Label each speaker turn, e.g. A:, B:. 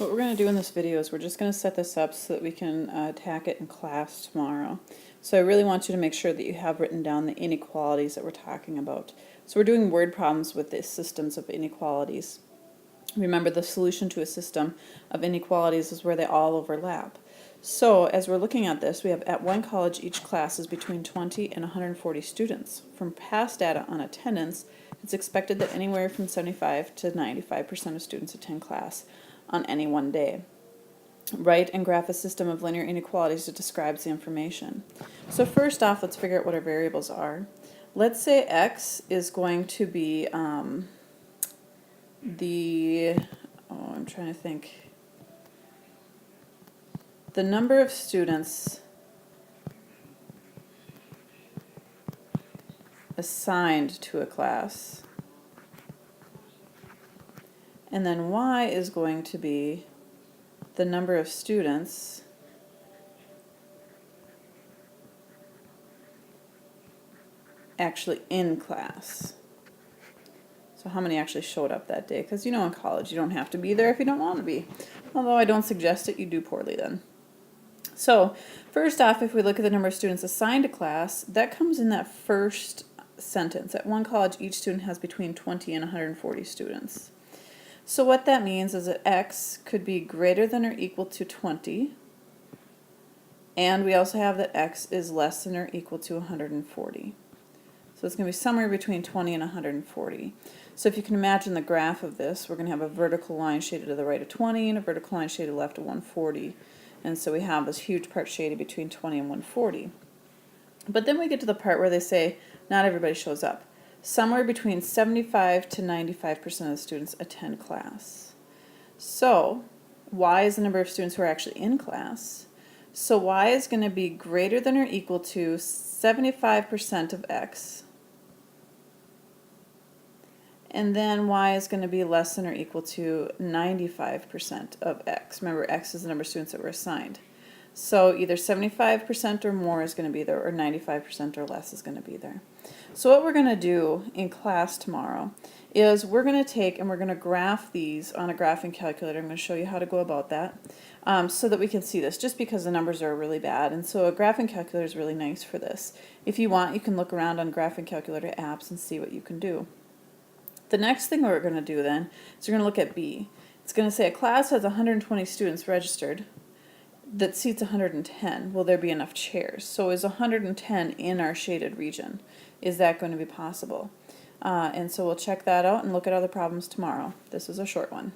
A: What we're going to do in this video is we're just going to set this up so that we can attack it in class tomorrow. So I really want you to make sure that you have written down the inequalities that we're talking about. So we're doing word problems with the systems of inequalities. Remember, the solution to a system of inequalities is where they all overlap. So as we're looking at this, we have at one college each class is between 20 and 140 students. From past data on attendance, it's expected that anywhere from 75 to 95% of students attend class on any one day. Write and graph a system of linear inequalities that describes the information. So first off, let's figure out what our variables are. Let's say x is going to be I'm trying to think. The number of students assigned to a class. And then y is going to be the number of students actually in class. So how many actually showed up that day? Because you know, in college you don't have to be there if you don't want to be. Although I don't suggest it, you do poorly then. So first off, if we look at the number of students assigned to class, that comes in that first sentence. At one college, each student has between 20 and 140 students. So what that means is that x could be greater than or equal to 20, and we also have that x is less than or equal to 140. So it's going to be somewhere between 20 and 140. So if you can imagine the graph of this, we're going to have a vertical line shaded to the right of 20 and a vertical line shaded left of 140. And so we have this huge part shaded between 20 and 140. But then we get to the part where they say not everybody shows up. Somewhere between 75 to 95% of the students attend class. So y is the number of students who are actually in class. So y is going to be greater than or equal to 75% of x. And then y is going to be less than or equal to 95% of x. Remember, x is the number of students that were assigned. So either 75% or more is going to be there, or 95% or less is going to be there. So what we're going to do in class tomorrow is we're going to take and we're going to graph these on a graphing calculator. I'm going to show you how to go about that so that we can see this, just because the numbers are really bad. And so a graphing calculator is really nice for this. If you want, you can look around on graphing calculator apps and see what you can do. The next thing we're going to do then is we're going to look at B. It's going to say a class has 120 students registered that seats 110. Will there be enough chairs? So is 110 in our shaded region? Is that going to be possible? And so we'll check that out and look at other problems tomorrow. This is a short one.